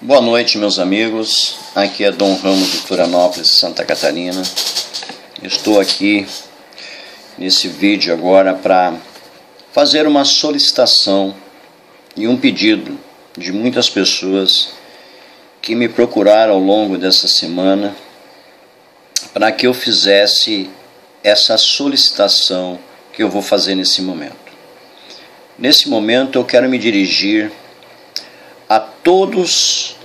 Boa noite, meus amigos. Aqui é Dom Ramos de Florianópolis, Santa Catarina. Estou aqui nesse vídeo agora para fazer uma solicitação e um pedido de muitas pessoas que me procuraram ao longo dessa semana para que eu fizesse essa solicitação que eu vou fazer nesse momento. Nesse momento eu quero me dirigir a todos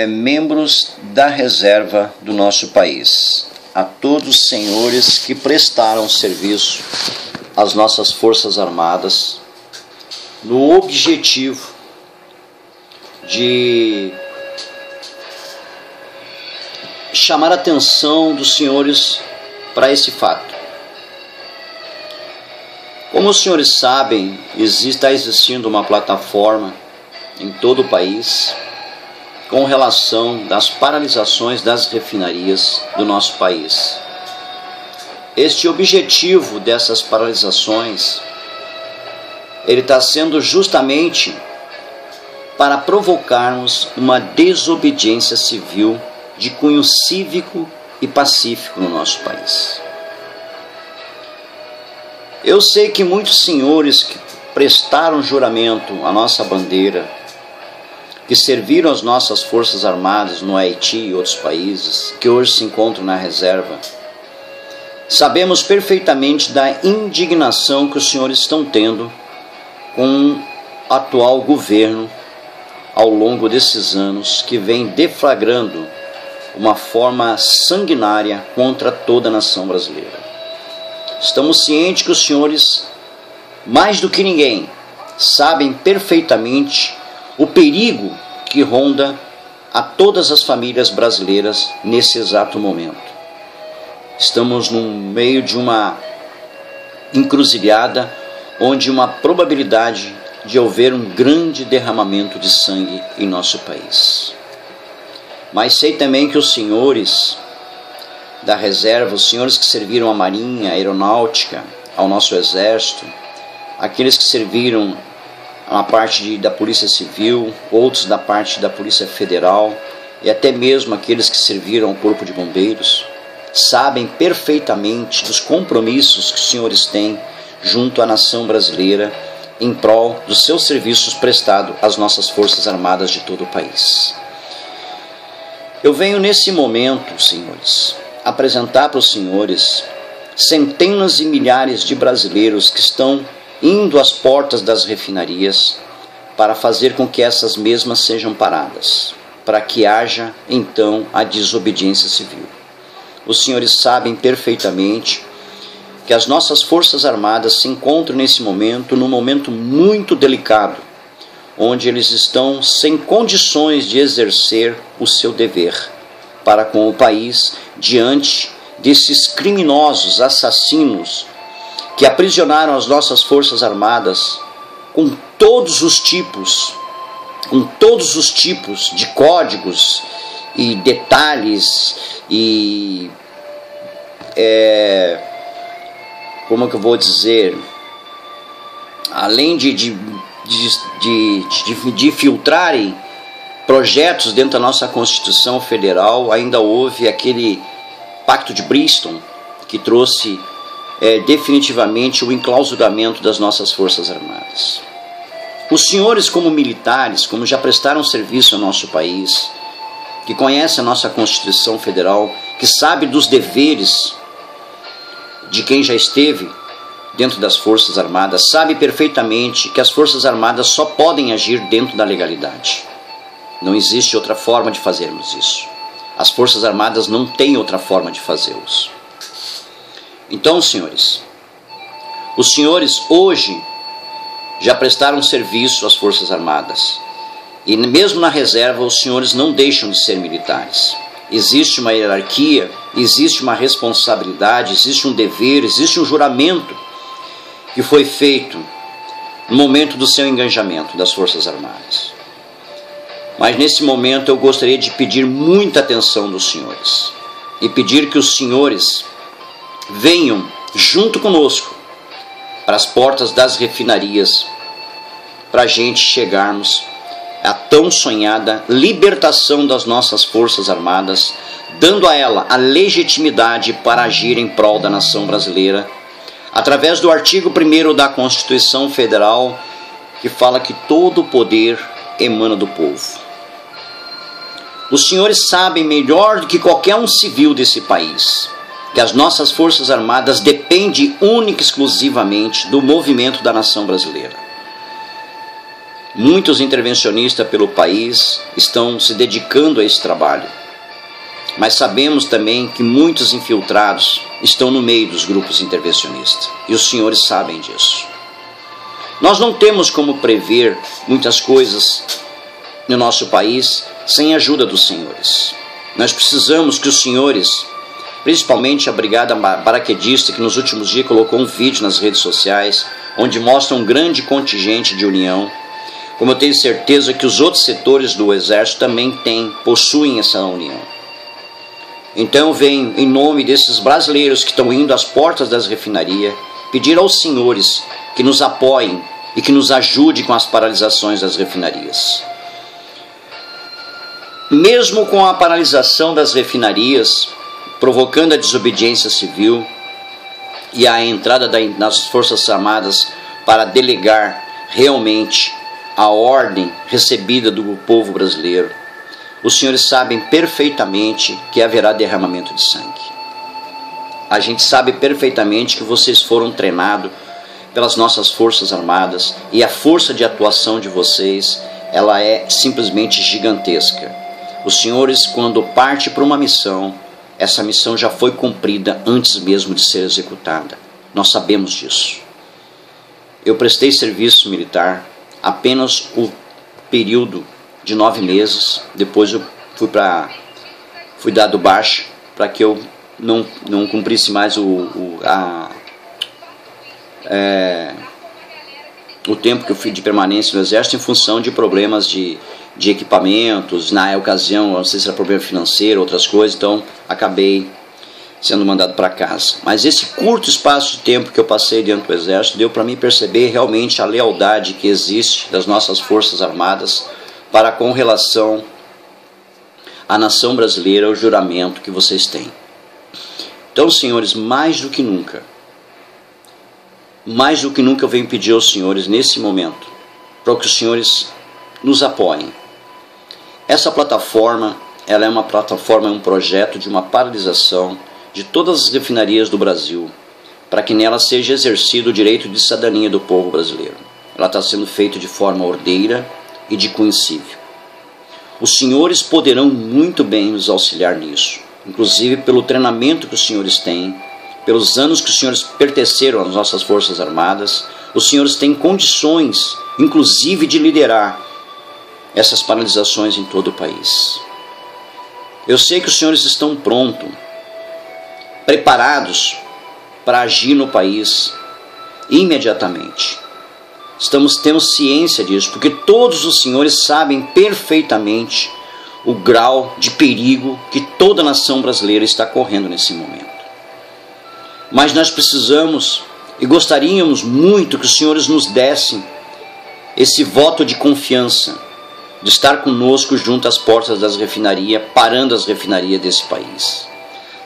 membros da reserva do nosso país, a todos os senhores que prestaram serviço às nossas Forças Armadas, no objetivo de chamar a atenção dos senhores para esse fato. Como os senhores sabem, está existindo uma plataforma em todo o país com relação das paralisações das refinarias do nosso país. Este objetivo dessas paralisações, ele está sendo justamente para provocarmos uma desobediência civil de cunho cívico e pacífico no nosso país. Eu sei que muitos senhores que prestaram juramento à nossa bandeira, que serviram as nossas Forças Armadas no Haiti e outros países, que hoje se encontram na reserva, sabemos perfeitamente da indignação que os senhores estão tendo com o atual governo ao longo desses anos, que vem deflagrando uma forma sanguinária contra toda a nação brasileira. Estamos cientes que os senhores, mais do que ninguém, sabem perfeitamente o perigo que ronda a todas as famílias brasileiras nesse exato momento. Estamos no meio de uma encruzilhada onde uma probabilidade de haver um grande derramamento de sangue em nosso país. Mas sei também que os senhores da reserva, os senhores que serviram à Marinha, à Aeronáutica, ao nosso Exército, aqueles que serviram a parte da Polícia Civil, outros da parte da Polícia Federal e até mesmo aqueles que serviram ao Corpo de Bombeiros, sabem perfeitamente dos compromissos que os senhores têm junto à nação brasileira em prol dos seus serviços prestados às nossas Forças Armadas de todo o país. Eu venho nesse momento, senhores, apresentar para os senhores centenas e milhares de brasileiros que estão indo às portas das refinarias para fazer com que essas mesmas sejam paradas, para que haja então a desobediência civil. Os senhores sabem perfeitamente que as nossas Forças Armadas se encontram nesse momento, num momento muito delicado, onde eles estão sem condições de exercer o seu dever para com o país diante desses criminosos assassinos que aprisionaram as nossas Forças Armadas com todos os tipos de códigos e detalhes e como é que eu vou dizer, além de filtrarem projetos dentro da nossa Constituição Federal, ainda houve aquele Pacto de Bristol que trouxe definitivamente o enclausuramento das nossas Forças Armadas. Os senhores, como militares, como já prestaram serviço ao nosso país, que conhecem a nossa Constituição Federal, que sabe dos deveres de quem já esteve dentro das Forças Armadas, sabe perfeitamente que as Forças Armadas só podem agir dentro da legalidade. Não existe outra forma de fazermos isso. As Forças Armadas não têm outra forma de fazê-los. Então, senhores, os senhores hoje já prestaram serviço às Forças Armadas. E mesmo na reserva, os senhores não deixam de ser militares. Existe uma hierarquia, existe uma responsabilidade, existe um dever, existe um juramento que foi feito no momento do seu engajamento das Forças Armadas. Mas nesse momento eu gostaria de pedir muita atenção dos senhores e pedir que os senhores venham junto conosco para as portas das refinarias, para a gente chegarmos a tão sonhada libertação das nossas Forças Armadas, dando a ela a legitimidade para agir em prol da nação brasileira, através do artigo 1º da Constituição Federal, que fala que todo o poder emana do povo. Os senhores sabem melhor do que qualquer um civil desse país que as nossas Forças Armadas dependem única e exclusivamente do movimento da nação brasileira. Muitos intervencionistas pelo país estão se dedicando a esse trabalho, mas sabemos também que muitos infiltrados estão no meio dos grupos intervencionistas, e os senhores sabem disso. Nós não temos como prever muitas coisas no nosso país sem a ajuda dos senhores. Nós precisamos que os senhores, principalmente a Brigada Paraquedista, que nos últimos dias colocou um vídeo nas redes sociais, onde mostra um grande contingente de união, como eu tenho certeza que os outros setores do Exército também possuem essa união. Então eu venho, em nome desses brasileiros que estão indo às portas das refinarias, pedir aos senhores que nos apoiem e que nos ajudem com as paralisações das refinarias. Mesmo com a paralisação das refinarias, provocando a desobediência civil e a entrada das Forças Armadas para delegar realmente a ordem recebida do povo brasileiro, os senhores sabem perfeitamente que haverá derramamento de sangue. A gente sabe perfeitamente que vocês foram treinados pelas nossas Forças Armadas e a força de atuação de vocês, ela é simplesmente gigantesca. Os senhores, quando partem para uma missão, essa missão já foi cumprida antes mesmo de ser executada. Nós sabemos disso. Eu prestei serviço militar apenas o período de 9 meses. Depois eu fui dado baixa para que eu não cumprisse mais o tempo que eu fui de permanência no Exército em função de problemas de equipamentos. Na ocasião, não sei se era problema financeiro, outras coisas, então acabei sendo mandado para casa. Mas esse curto espaço de tempo que eu passei dentro do Exército deu para mim perceber realmente a lealdade que existe das nossas Forças Armadas para com relação à nação brasileira, o juramento que vocês têm. Então, senhores, mais do que nunca eu venho pedir aos senhores nesse momento para que os senhores nos apoiem. Essa plataforma, ela é uma plataforma, é um projeto de uma paralisação de todas as refinarias do Brasil, para que nela seja exercido o direito de cidadania do povo brasileiro. Ela está sendo feita de forma ordeira e de cunho civil. Os senhores poderão muito bem nos auxiliar nisso, inclusive pelo treinamento que os senhores têm, pelos anos que os senhores pertenceram às nossas Forças Armadas. Os senhores têm condições, inclusive, de liderar essas paralisações em todo o país. Eu sei que os senhores estão prontos, preparados para agir no país imediatamente. Temos ciência disso, porque todos os senhores sabem perfeitamente o grau de perigo que toda a nação brasileira está correndo nesse momento. Mas nós precisamos e gostaríamos muito que os senhores nos dessem esse voto de confiança, de estar conosco junto às portas das refinarias, parando as refinarias desse país.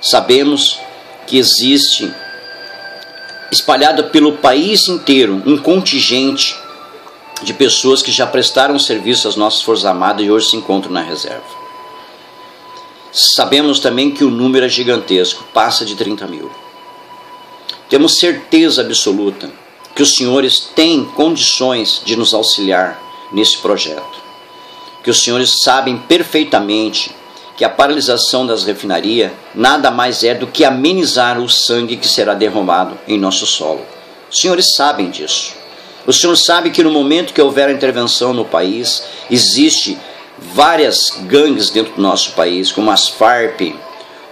Sabemos que existe, espalhado pelo país inteiro, um contingente de pessoas que já prestaram serviço às nossas Forças Armadas e hoje se encontram na reserva. Sabemos também que o número é gigantesco, passa de 30 mil. Temos certeza absoluta que os senhores têm condições de nos auxiliar nesse projeto. Que os senhores sabem perfeitamente que a paralisação das refinarias nada mais é do que amenizar o sangue que será derramado em nosso solo. Os senhores sabem disso. Os senhores sabem que no momento que houver a intervenção no país, existe várias gangues dentro do nosso país, como as Farc,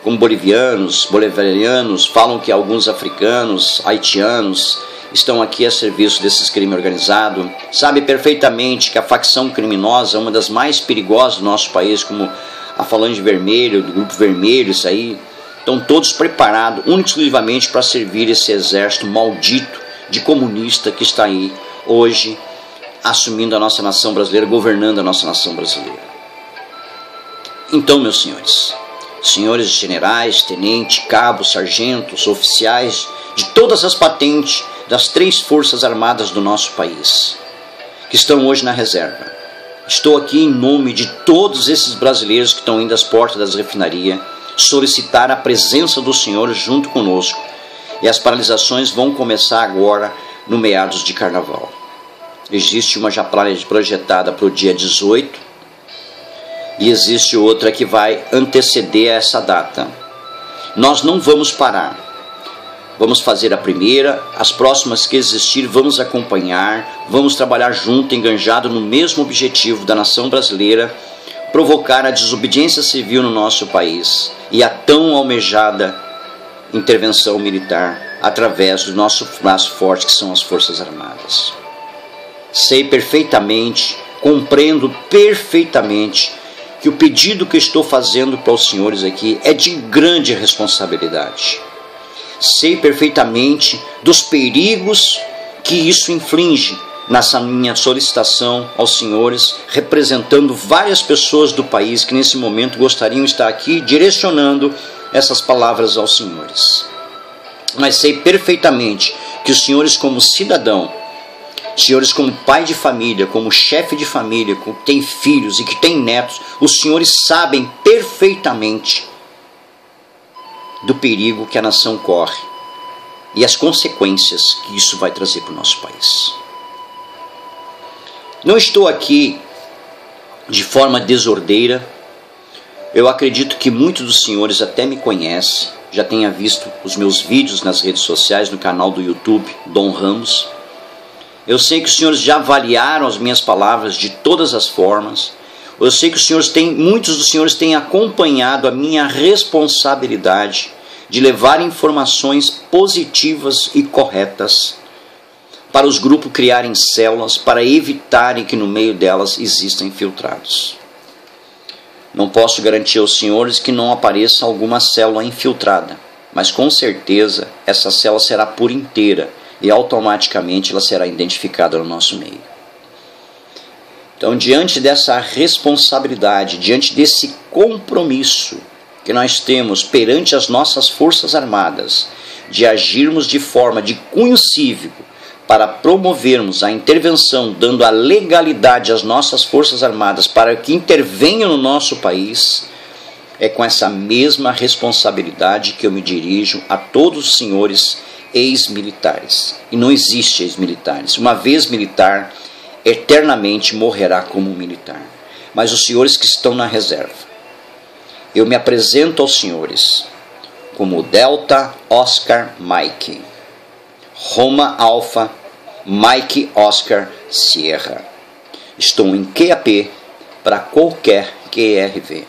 como bolivarianos, falam que alguns africanos, haitianos, estão aqui a serviço desses crimes organizados. Sabe perfeitamente que a facção criminosa é uma das mais perigosas do nosso país, como a Falange Vermelha, do Grupo Vermelho, isso aí. Estão todos preparados, única e exclusivamente para servir esse exército maldito de comunista que está aí hoje assumindo a nossa nação brasileira, governando a nossa nação brasileira. Então, meus senhores generais, tenentes, cabos, sargentos, oficiais de todas as patentes das 3 forças armadas do nosso país, que estão hoje na reserva. Estou aqui em nome de todos esses brasileiros que estão indo às portas das refinarias, solicitar a presença do Senhor junto conosco. E as paralisações vão começar agora no meados de carnaval. Existe uma já projetada para o dia 18 e existe outra que vai anteceder essa data. Nós não vamos parar. Vamos fazer a primeira, as próximas que existir vamos acompanhar, vamos trabalhar junto, enganjado no mesmo objetivo da nação brasileira, provocar a desobediência civil no nosso país e a tão almejada intervenção militar através do nosso braço forte que são as Forças Armadas. Sei perfeitamente, compreendo perfeitamente que o pedido que estou fazendo para os senhores aqui é de grande responsabilidade. Sei perfeitamente dos perigos que isso inflige nessa minha solicitação aos senhores, representando várias pessoas do país que nesse momento gostariam de estar aqui direcionando essas palavras aos senhores. Mas sei perfeitamente que os senhores, como cidadão, senhores como pai de família, como chefe de família, que tem filhos e que tem netos, os senhores sabem perfeitamente do perigo que a nação corre e as consequências que isso vai trazer para o nosso país. Não estou aqui de forma desordeira. Eu acredito que muitos dos senhores até me conhecem, já tenha visto os meus vídeos nas redes sociais, no canal do YouTube, Dom Ramos. Eu sei que os senhores já avaliaram as minhas palavras de todas as formas. Eu sei que muitos dos senhores têm acompanhado a minha responsabilidade de levar informações positivas e corretas para os grupos criarem células, para evitarem que no meio delas existam infiltrados. Não posso garantir aos senhores que não apareça alguma célula infiltrada, mas com certeza essa célula será por inteira e automaticamente ela será identificada no nosso meio. Então, diante dessa responsabilidade, diante desse compromisso que nós temos perante as nossas Forças Armadas, de agirmos de forma de cunho cívico para promovermos a intervenção, dando a legalidade às nossas Forças Armadas para que intervenham no nosso país, é com essa mesma responsabilidade que eu me dirijo a todos os senhores ex-militares. E não existe ex-militares. Uma vez militar, eternamente morrerá como militar. Mas os senhores que estão na reserva, eu me apresento aos senhores como Delta Oscar Mike, Roma Alpha Mike Oscar Sierra. Estou em QAP para qualquer QRV.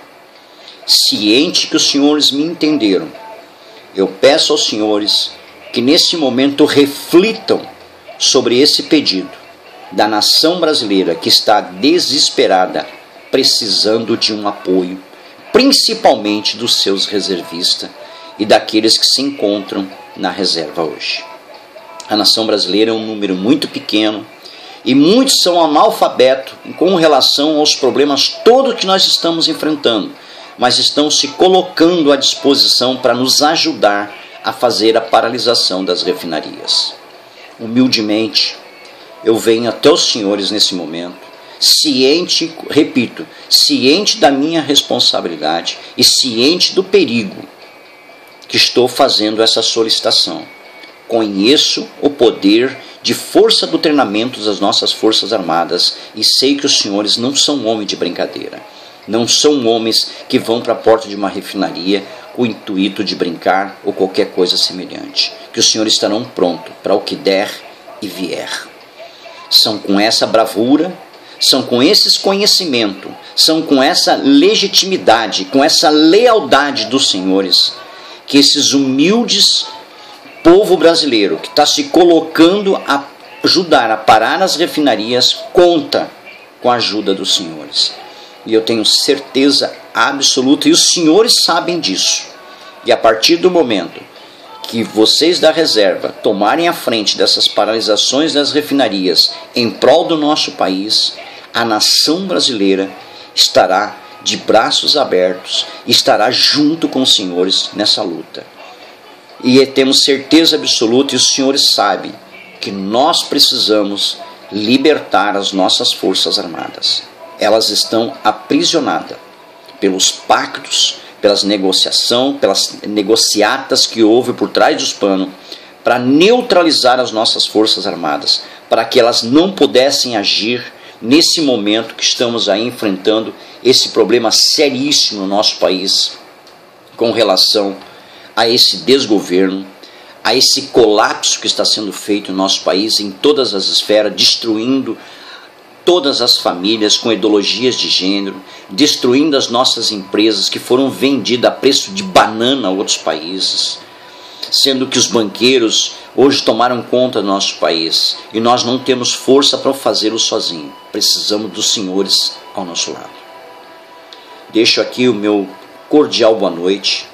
Ciente que os senhores me entenderam, eu peço aos senhores que nesse momento reflitam sobre esse pedido da nação brasileira que está desesperada, precisando de um apoio, principalmente dos seus reservistas e daqueles que se encontram na reserva hoje. A nação brasileira é um número muito pequeno e muitos são analfabetos com relação aos problemas todos que nós estamos enfrentando, mas estão se colocando à disposição para nos ajudar a fazer a paralisação das refinarias. Humildemente, eu venho até os senhores nesse momento, ciente, repito, ciente da minha responsabilidade e ciente do perigo que estou fazendo essa solicitação. Conheço o poder de força do treinamento das nossas Forças Armadas e sei que os senhores não são homens de brincadeira. Não são homens que vão para a porta de uma refinaria com o intuito de brincar ou qualquer coisa semelhante. Que os senhores estarão prontos para o que der e vier. São com essa bravura, são com esses conhecimentos, são com essa legitimidade, com essa lealdade dos senhores, que esses humildes povo brasileiro que está se colocando a ajudar a parar as refinarias conta com a ajuda dos senhores. E eu tenho certeza absoluta, e os senhores sabem disso. E a partir do momento que vocês da reserva tomarem a frente dessas paralisações das refinarias em prol do nosso país, a nação brasileira estará de braços abertos, estará junto com os senhores nessa luta. E temos certeza absoluta, e os senhores sabem, que nós precisamos libertar as nossas forças armadas. Elas estão aprisionadas pelos pactos, pelas negociatas que houve por trás dos panos, para neutralizar as nossas forças armadas, para que elas não pudessem agir nesse momento que estamos aí enfrentando esse problema seríssimo no nosso país, com relação a esse desgoverno, a esse colapso que está sendo feito no nosso país em todas as esferas, destruindo todas as famílias com ideologias de gênero, destruindo as nossas empresas que foram vendidas a preço de banana a outros países, sendo que os banqueiros hoje tomaram conta do nosso país e nós não temos força para fazê-lo sozinho. Precisamos dos senhores ao nosso lado. Deixo aqui o meu cordial boa noite,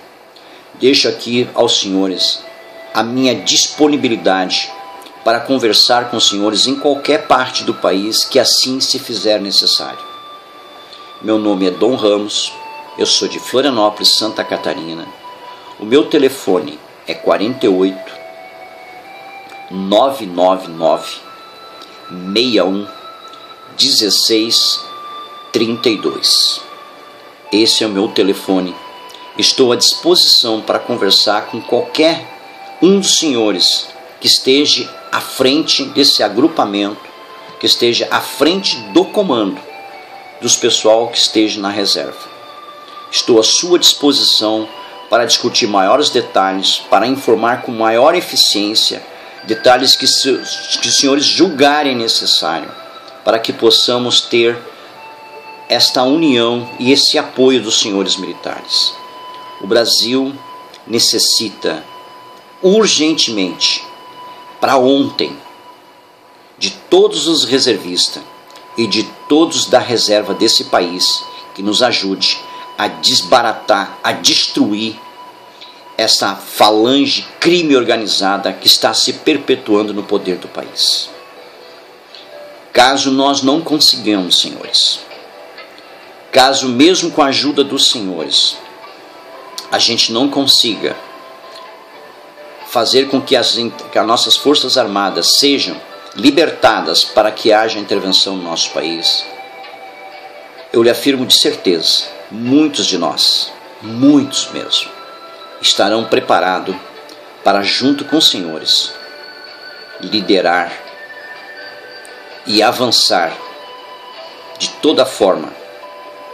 deixo aqui aos senhores a minha disponibilidade para conversar com os senhores em qualquer parte do país que assim se fizer necessário. Meu nome é Dom Ramos, eu sou de Florianópolis, Santa Catarina. O meu telefone é 48 999 61 16 32. Esse é o meu telefone. Estou à disposição para conversar com qualquer um dos senhores que esteja à frente desse agrupamento, que esteja à frente do comando dos pessoal que esteja na reserva. Estou à sua disposição para discutir maiores detalhes, para informar com maior eficiência, detalhes que os senhores julgarem necessário, para que possamos ter esta união e esse apoio dos senhores militares. O Brasil necessita urgentemente, para ontem, de todos os reservistas e de todos da reserva desse país que nos ajude a desbaratar, a destruir essa falange crime organizada que está se perpetuando no poder do país. Caso nós não consigamos, senhores, caso mesmo com a ajuda dos senhores, a gente não consiga fazer com que as nossas forças armadas sejam libertadas para que haja intervenção no nosso país, eu lhe afirmo de certeza, muitos de nós, muitos mesmo, estarão preparados para, junto com os senhores, liderar e avançar de toda forma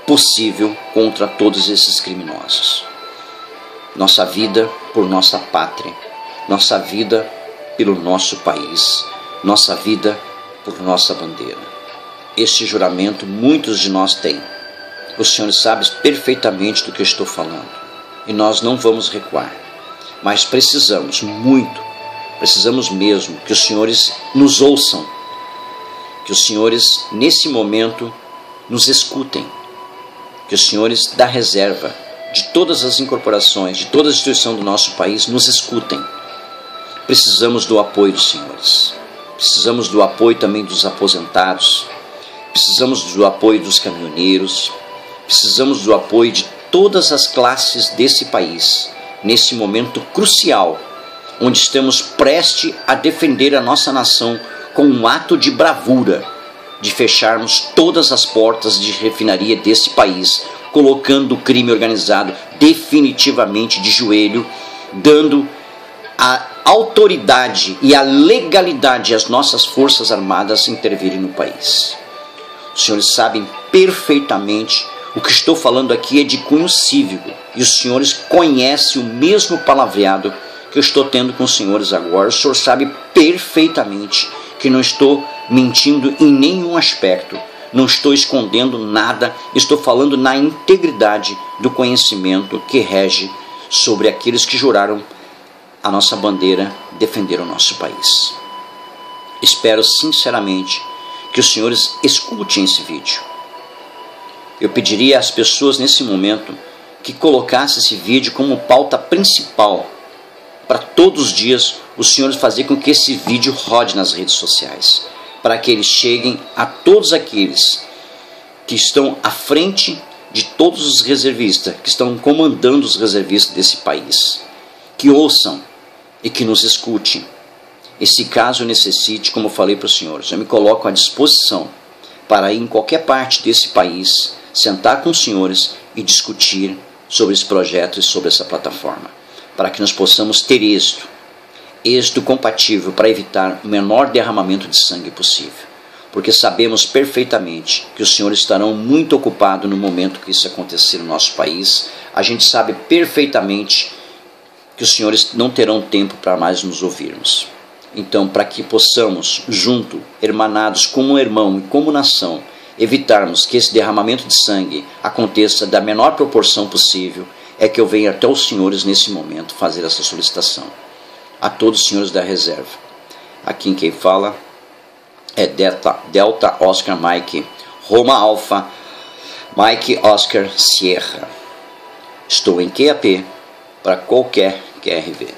possível contra todos esses criminosos. Nossa vida por nossa pátria, nossa vida pelo nosso país, nossa vida por nossa bandeira. Este juramento muitos de nós têm. Os senhores sabem perfeitamente do que eu estou falando. E nós não vamos recuar. Mas precisamos muito, precisamos mesmo que os senhores nos ouçam, que os senhores nesse momento nos escutem, que os senhores da reserva, de todas as incorporações, de toda a instituição do nosso país, nos escutem. Precisamos do apoio dos senhores. Precisamos do apoio também dos aposentados. Precisamos do apoio dos caminhoneiros. Precisamos do apoio de todas as classes desse país, nesse momento crucial, onde estamos prestes a defender a nossa nação com um ato de bravura, de fecharmos todas as portas de refinaria desse país, colocando o crime organizado definitivamente de joelho, dando a autoridade e a legalidade às nossas forças armadas intervirem no país. Os senhores sabem perfeitamente, o que estou falando aqui é de cunho cívico, e os senhores conhecem o mesmo palavreado que eu estou tendo com os senhores agora. O senhor sabe perfeitamente que não estou mentindo em nenhum aspecto, não estou escondendo nada, estou falando na integridade do conhecimento que rege sobre aqueles que juraram a nossa bandeira, defender o nosso país. Espero sinceramente que os senhores escutem esse vídeo. Eu pediria às pessoas nesse momento que colocassem esse vídeo como pauta principal para todos os dias os senhores fazer com que esse vídeo rode nas redes sociais, para que eles cheguem a todos aqueles que estão à frente de todos os reservistas, que estão comandando os reservistas desse país, que ouçam e que nos escutem. E se caso eu necessite, como eu falei para os senhores, eu me coloco à disposição para ir em qualquer parte desse país, sentar com os senhores e discutir sobre esse projeto e sobre essa plataforma, para que nós possamos ter êxito compatível para evitar o menor derramamento de sangue possível. Porque sabemos perfeitamente que os senhores estarão muito ocupados no momento que isso acontecer no nosso país. A gente sabe perfeitamente que os senhores não terão tempo para mais nos ouvirmos. Então, para que possamos, junto, hermanados como irmão e como nação, evitarmos que esse derramamento de sangue aconteça da menor proporção possível, é que eu venho até os senhores nesse momento fazer essa solicitação. A todos os senhores da reserva. Aqui quem fala é Delta Oscar Mike, Roma Alpha, Mike Oscar Sierra. Estou em QAP para qualquer QRV.